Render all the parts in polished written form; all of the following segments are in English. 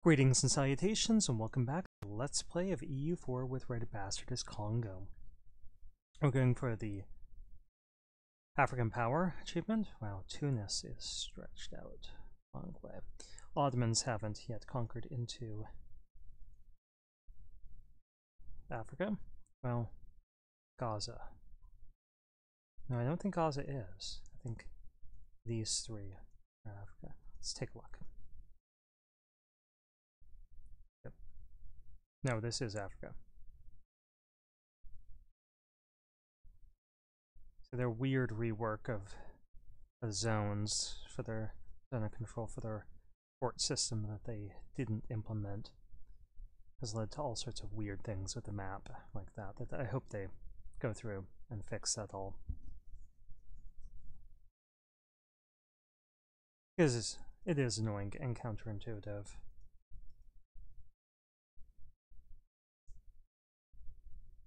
Greetings and salutations, and welcome back to Let's Play of EU4 with RedBstrd as Kongo. We're going for the African Power achievement. Wow, Tunis is stretched out a long way. Ottomans haven't yet conquered into Africa. Well, Gaza. No, I don't think Gaza is. I think these three are Africa. Let's take a look. No, this is Africa. So their weird rework of the zones for their zone of control for their port system that they didn't implement has led to all sorts of weird things with the map like that, that I hope they go through and fix that all. Because it is annoying and counterintuitive.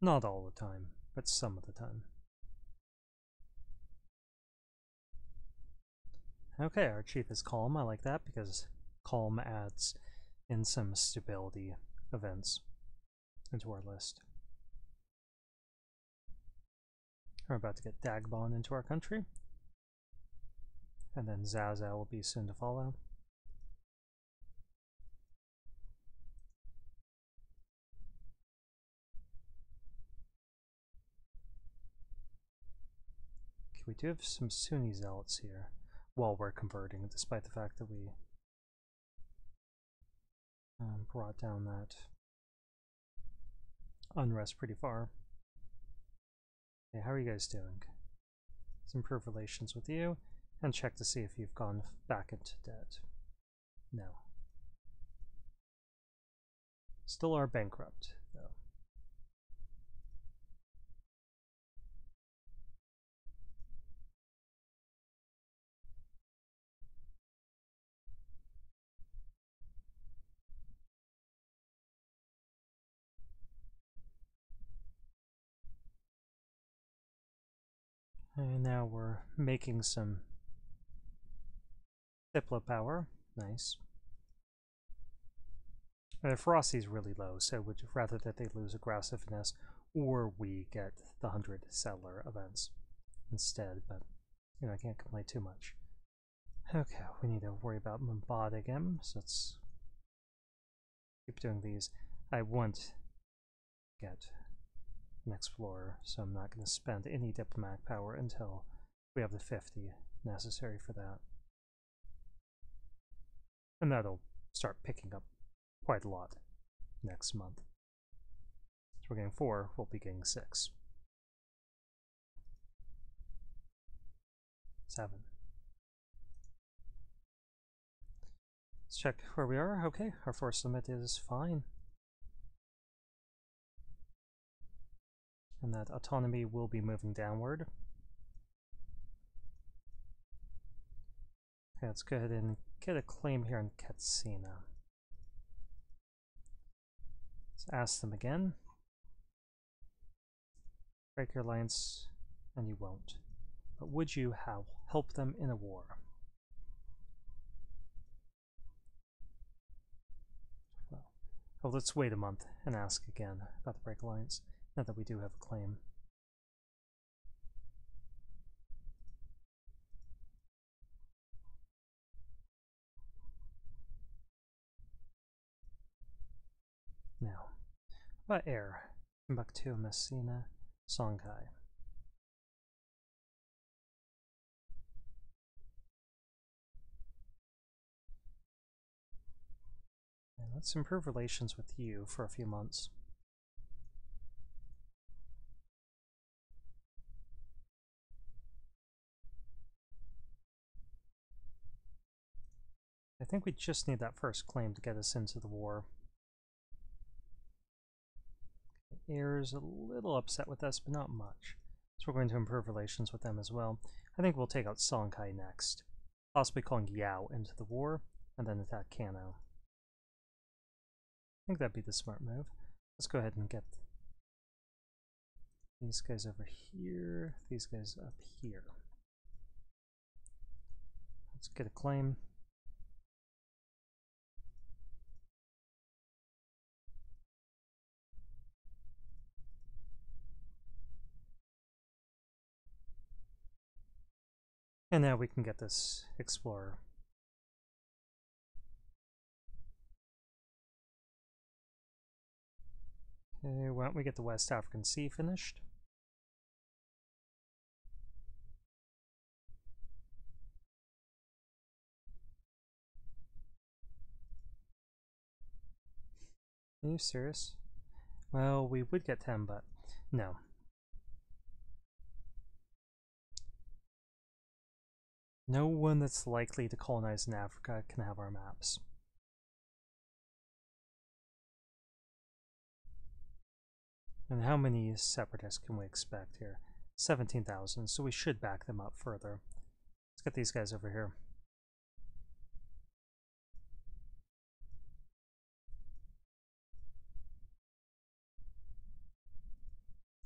Not all the time, but some of the time. Okay, our chief is calm. I like that because calm adds in some stability events into our list. We're about to get Dagbon into our country. And then Zaza will be soon to follow. We do have some Sunni zealots here while we're converting, despite the fact that we brought down that unrest pretty far. Okay, how are you guys doing? Let's improve relations with you and check to see if you've gone back into debt. No. Still are bankrupt, though. And now we're making some Diplo power. Nice. The Ferocity's really low, so would rather that they lose aggressiveness or we get the 100 settler events instead, but you know, I can't complain too much. Okay, we need to worry about Mumbai again, so let's keep doing these. I want to get an explorer, so I'm not going to spend any diplomatic power until we have the 50 necessary for that. And that'll start picking up quite a lot next month. So we're getting 4, we'll be getting 6. 7. Let's check where we are. Okay, our force limit is fine. And that autonomy will be moving downward. Okay, let's go ahead and get a claim here in Katsina. Let's ask them again. Break your alliance, and you won't. But would you help them in a war? Well, let's wait a month and ask again about the break alliance, now that we do have a claim. Now, about air? Timbuktu, Messina, Songhai. And let's improve relations with you for a few months. I think we just need that first claim to get us into the war. Air's a little upset with us, but not much. So we're going to improve relations with them as well. I think we'll take out Songhai next. Possibly calling Yao into the war, and then attack Kano. I think that'd be the smart move. Let's go ahead and get these guys over here, these guys up here. Let's get a claim. And now we can get this explorer. Okay, why don't we get the West African Sea finished? Are you serious? Well, we would get 10, but no. No one that's likely to colonize in Africa can have our maps. And how many separatists can we expect here? 17,000, so we should back them up further. Let's get these guys over here.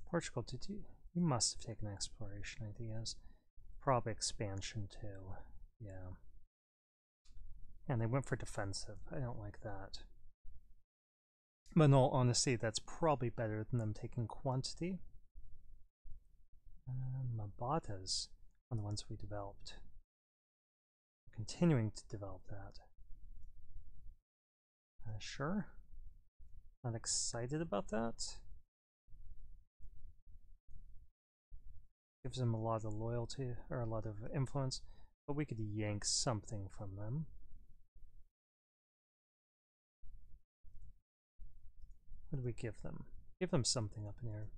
Portugal, did you? You must have taken exploration ideas. Probably expansion too. Yeah. And they went for defensive. I don't like that. But in all honesty, that's probably better than them taking quantity. Mabatas on the ones we developed. Continuing to develop that. Sure. Not excited about that. Gives them a lot of loyalty, or a lot of influence, but we could yank something from them. What do we give them? Give them something up in here.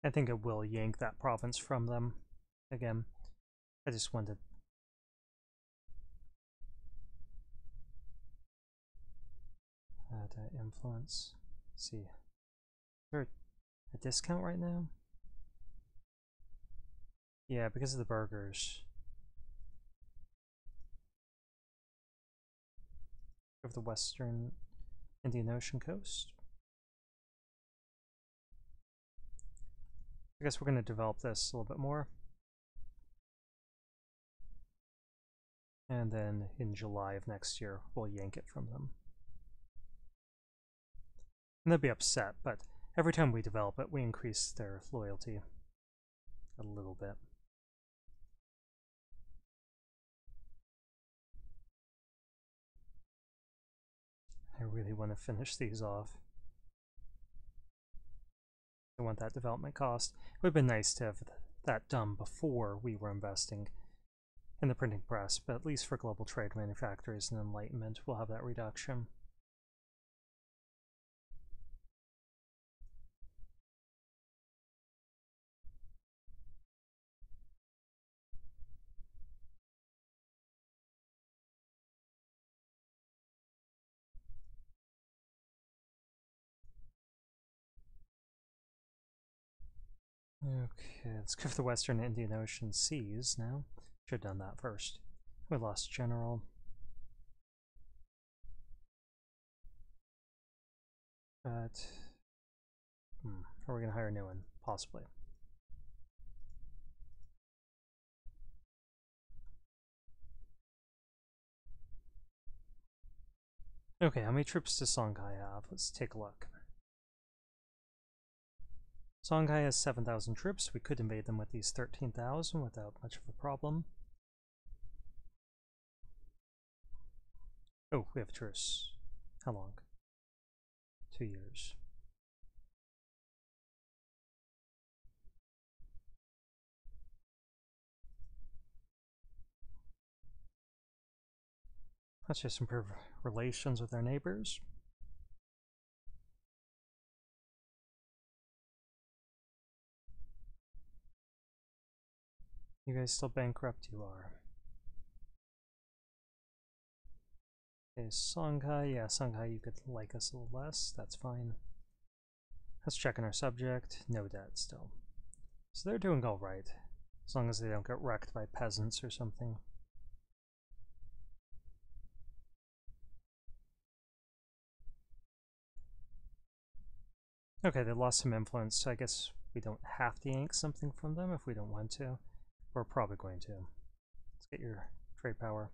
I think it will yank that province from them again. I just wanted. Add influence. Let's see. Is there a discount right now? Yeah, because of the burgers. Of the western Indian Ocean coast. I guess we're going to develop this a little bit more. And then in July of next year, we'll yank it from them. And they'll be upset, but every time we develop it, we increase their loyalty a little bit. I really want to finish these off. I want that development cost. It would have been nice to have that done before we were investing in the printing press, but at least for global trade, manufacturers, and enlightenment, we'll have that reduction. Okay, let's go for the Western Indian Ocean seas now. Should have done that first. We lost General. But are we going to hire a new one? Possibly. Okay, how many troops does Songhai have? Let's take a look. Songhai has 7,000 troops. We could invade them with these 13,000 without much of a problem. Oh, we have a truce. How long? 2 years. Let's just improve relations with our neighbors. You guys still bankrupt? You are. Okay, Songhai. Yeah, Songhai, you could like us a little less. That's fine. Let's check on our subject. No debt still. So they're doing all right, as long as they don't get wrecked by peasants or something. Okay, they lost some influence, so I guess We don't have to yank something from them if we don't want to. We're probably going to. Let's get your trade power.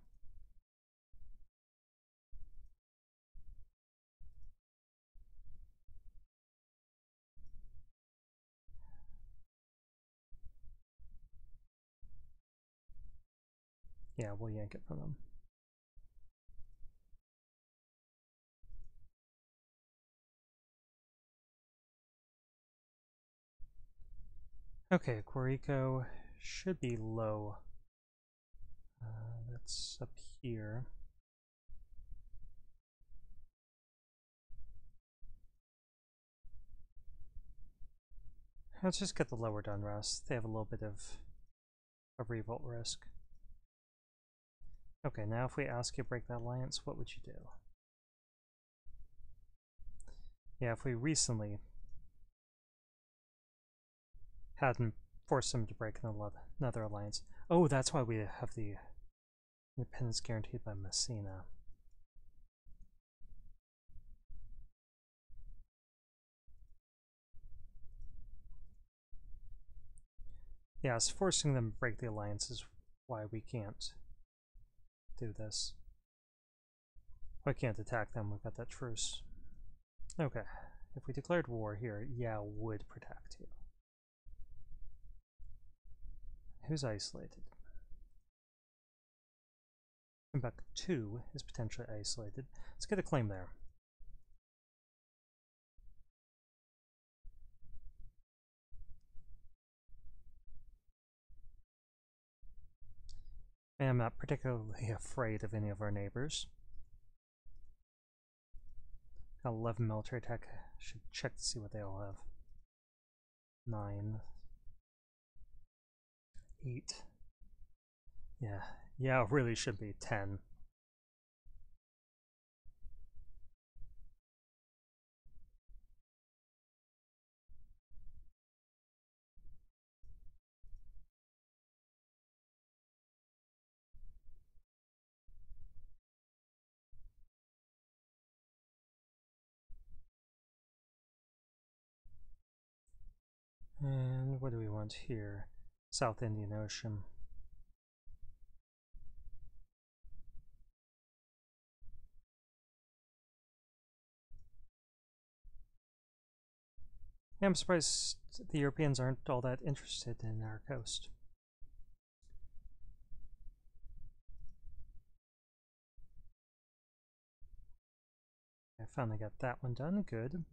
Yeah, we'll yank it from them. Okay, Guarico should be low. That's up here. Let's just get the lower done rest. They have a little bit of a revolt risk. Okay, now if we ask you to break that alliance, what would you do? Yeah, if we recently hadn't forced them to break another alliance. Oh, that's why we have the independence guaranteed by Messina. Yes, forcing them to break the alliance is why we can't do this. I can't attack them, we've got that truce. Okay, if we declared war here, yeah, would protect you. Who's isolated? Timbuktu is potentially isolated. Let's get a claim there. And I'm not particularly afraid of any of our neighbors. Got 11 military tech. Should check to see what they all have. 9. 8. Yeah, it really should be 10. And what do we want here? South Indian Ocean. Yeah, I'm surprised the Europeans aren't all that interested in our coast. I finally got that one done, good.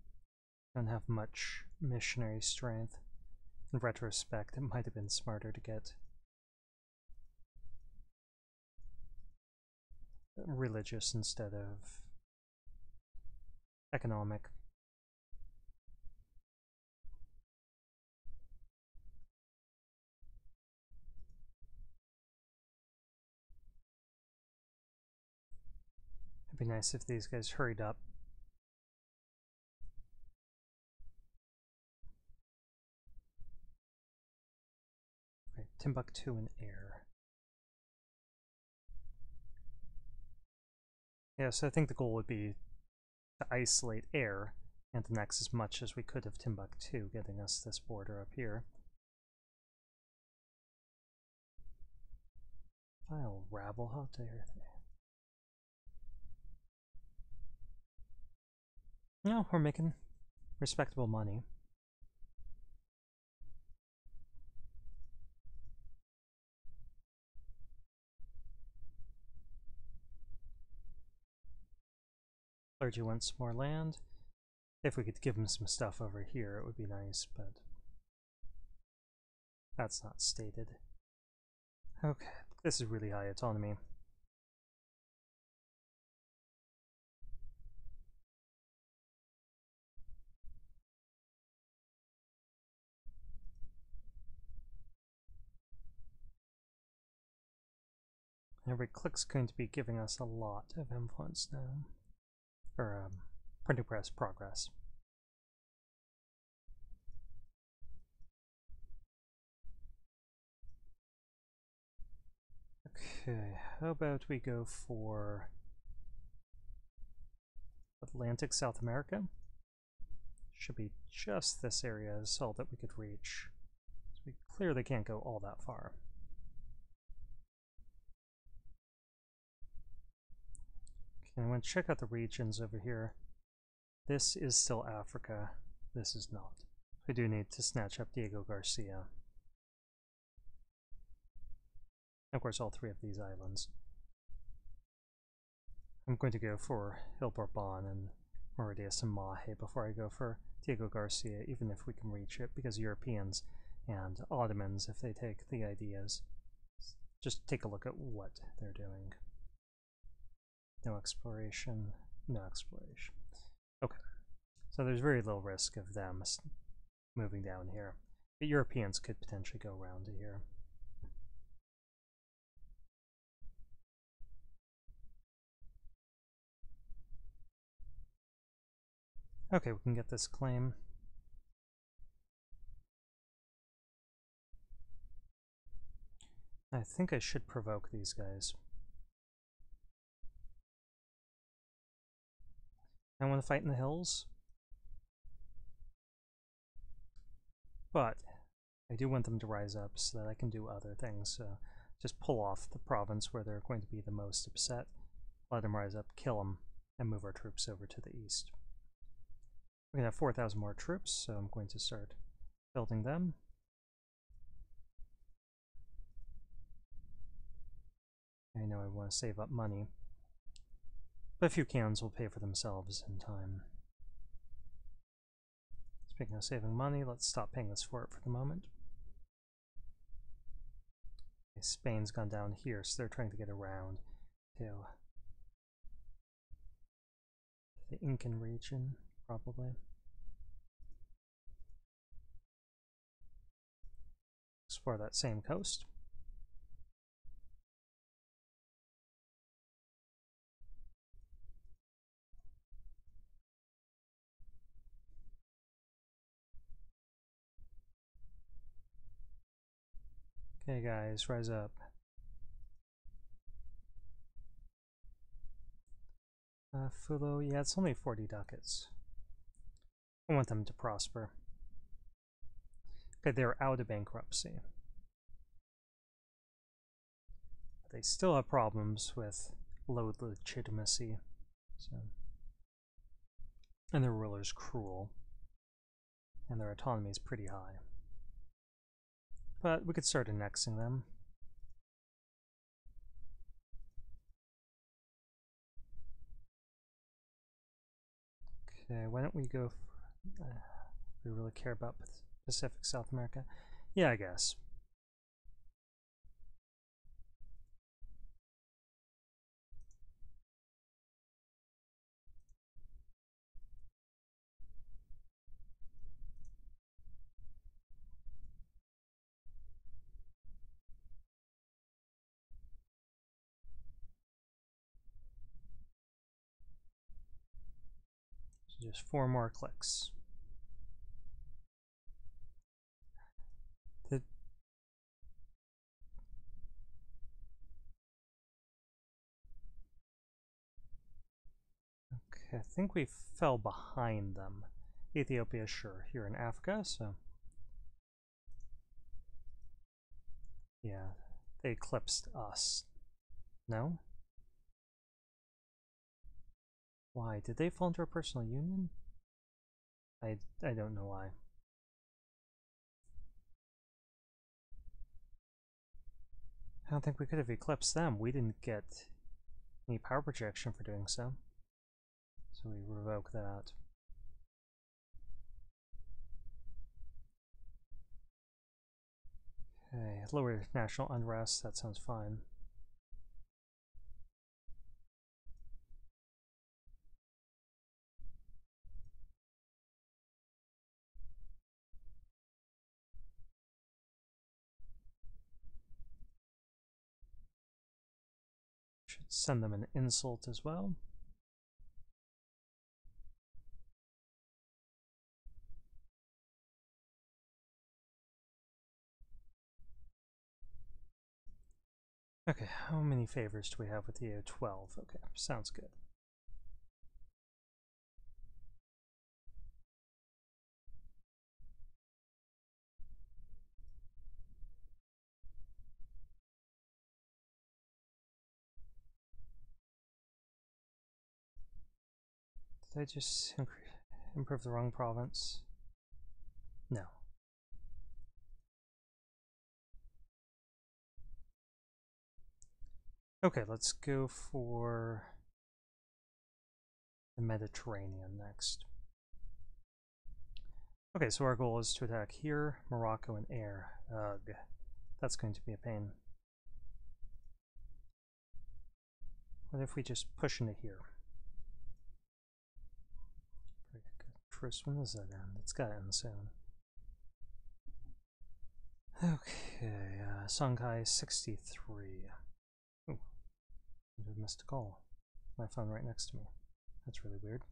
Don't have much missionary strength. In retrospect, it might have been smarter to get religious instead of economic. It'd be nice if these guys hurried up. Okay, Timbuktu and air. Yeah, so I think the goal would be to isolate air and annex as much as we could of Timbuktu, getting us this border up here. Vile rabble, how dare they? No, we're making respectable money. Clergy wants more land. If we could give him some stuff over here, it would be nice, but that's not stated. Okay, this is really high autonomy. Every click's going to be giving us a lot of influence now. Or, printing press progress. Okay, how about we go for Atlantic South America? should be just this area is all that we could reach. So we clearly can't go all that far. Okay, I'm going to check out the regions over here. This is still Africa. This is not. We do need to snatch up Diego Garcia. Of course, all three of these islands. I'm going to go for Il Bourbon and Mauritius and Mahe before I go for Diego Garcia, even if we can reach it, because Europeans and Ottomans, if they take the ideas, just take a look at what they're doing. No exploration, no exploration. Okay, so there's very little risk of them moving down here. The Europeans could potentially go around to here. Okay, we can get this claim. I think I should provoke these guys. I want to fight in the hills, but I do want them to rise up so that I can do other things. So just pull off the province where they're going to be the most upset, let them rise up, kill them, and move our troops over to the east. We're going to have 4,000 more troops, so I'm going to start building them. I know I want to save up money, but a few cannons will pay for themselves in time. Speaking of saving money, let's stop paying this for it for the moment. Okay, Spain's gone down here, so they're trying to get around to the Incan region, probably. Explore that same coast. Okay guys, rise up. Fulo, yeah, it's only 40 ducats. I want them to prosper. Okay, they're out of bankruptcy. But they still have problems with low legitimacy. So. And their ruler's cruel. And their autonomy is pretty high. But we could start annexing them. Okay, why don't we go for, we really care about Pacific South America? Yeah, I guess. So just 4 more clicks. Okay, I think we fell behind them. Ethiopia, sure, here in Africa, so yeah, they eclipsed us. No? Why? Did they fall into a personal union? I don't know why. I don't think we could have eclipsed them. We didn't get any power projection for doing so. So we revoke that. Okay, lower national unrest, that sounds fine. Should send them an insult as well. Okay, how many favors do we have with the EU? 12. Okay, sounds good. Did I just improve the wrong province? No. Okay, let's go for the Mediterranean next. Okay, so our goal is to attack here, Morocco, and air. Ugh, that's going to be a pain. What if we just push into here? First, when does that end? It's gotta end soon. Okay, Songhai 63. Ooh, I missed a call. My phone right next to me. That's really weird.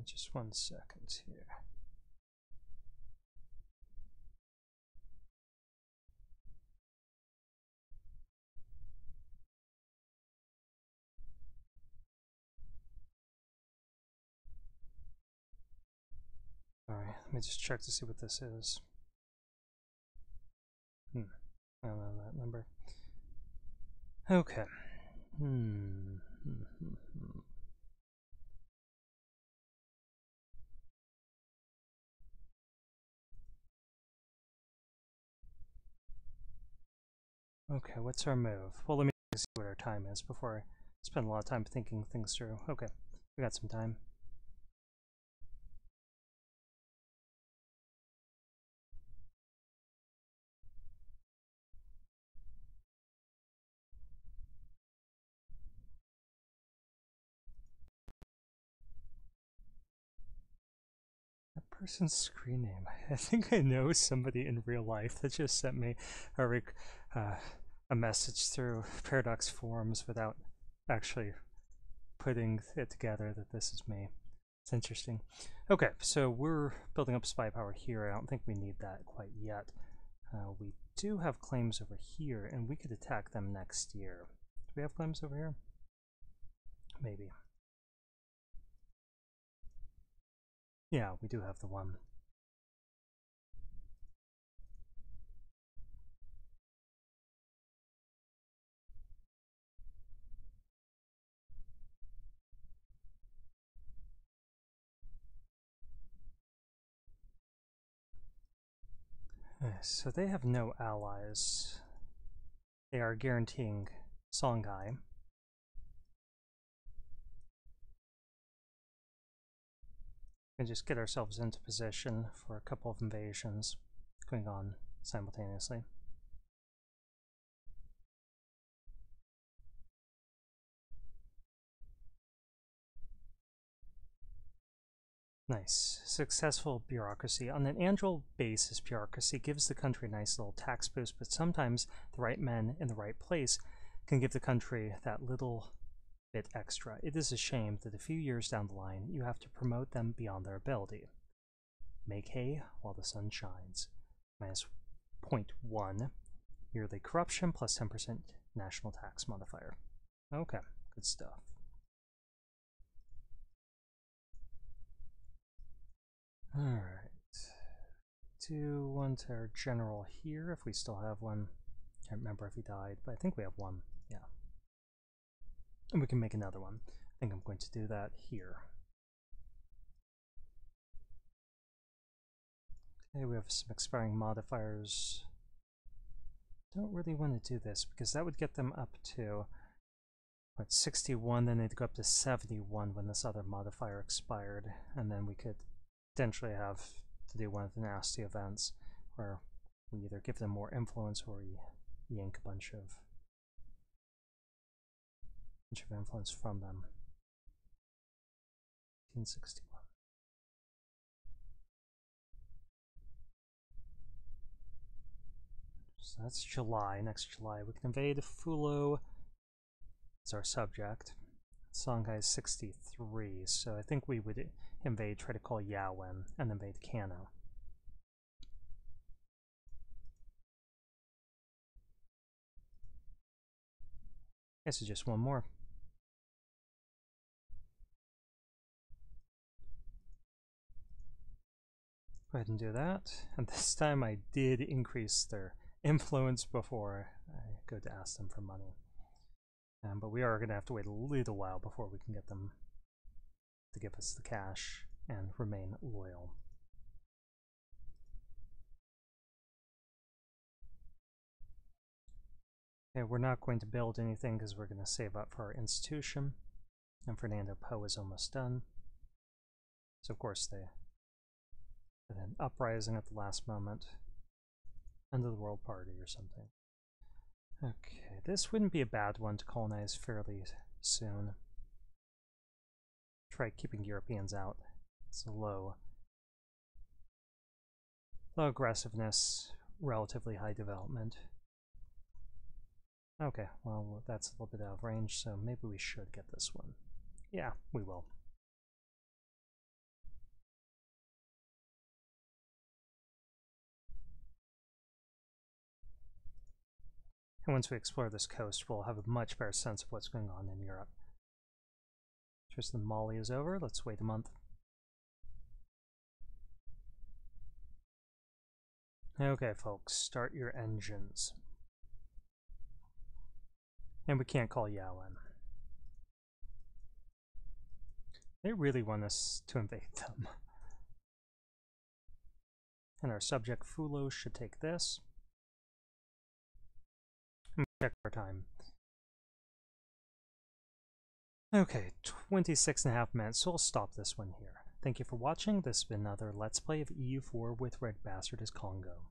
Just 1 second here. Alright, let me just check to see what this is. I don't know that number. Okay. Okay, what's our move? Well, let me see what our time is before I spend a lot of time thinking things through. Okay, we got some time. That person's screen name. I think I know somebody in real life that just sent me a message through Paradox forums without actually putting it together that this is me. It's interesting. Okay, so we're building up spy power here. I don't think we need that quite yet. We do have claims over here, and we could attack them next year. Do we have claims over here? Maybe. Yeah, we do have the one. So they have no allies. They are guaranteeing Songhai. And just get ourselves into position for a couple of invasions going on simultaneously. Nice. Successful bureaucracy. On an annual basis, bureaucracy gives the country a nice little tax boost, but sometimes the right men in the right place can give the country that little bit extra. It is a shame that a few years down the line, you have to promote them beyond their ability. Make hay while the sun shines. Minus 0.1 yearly corruption plus 10% national tax modifier. Okay, good stuff. Alright. Do one to our general here if we still have one. Can't remember if he died, but I think we have one. Yeah. And we can make another one. I think I'm going to do that here. Okay, we have some expiring modifiers. Don't really want to do this because that would get them up to what, 61, then they'd go up to 71 when this other modifier expired, and then we could potentially have to do one of the nasty events where we either give them more influence or we yank a bunch of influence from them. 1861. So that's July. Next July we can invade Fulo as our subject. Songhai is 63, so I think we would invade, try to call Yawen, and invade Kano. Guess it's just one more. Go ahead and do that. And this time I did increase their influence before I go to ask them for money. But we are going to have to wait a little while before we can get them to give us the cash and remain loyal. Okay, we're not going to build anything because we're going to save up for our institution. And Fernando Poe is almost done. So of course they did an uprising at the last moment. End of the world party or something. Okay, this wouldn't be a bad one to colonize fairly soon. Try keeping Europeans out. It's a low aggressiveness, relatively high development. Okay, well that's a little bit out of range, so maybe we should get this one. Yeah, we will. And once we explore this coast, we'll have a much better sense of what's going on in Europe. Tristan Mali is over. Let's wait a month. Okay, folks, start your engines. And we can't call Yao in. They really want us to invade them. And our subject Fulo should take this. Check our time. Okay, 26.5 minutes, so we'll stop this one here. Thank you for watching. This has been another Let's Play of EU4 with RedBstrd as Kongo.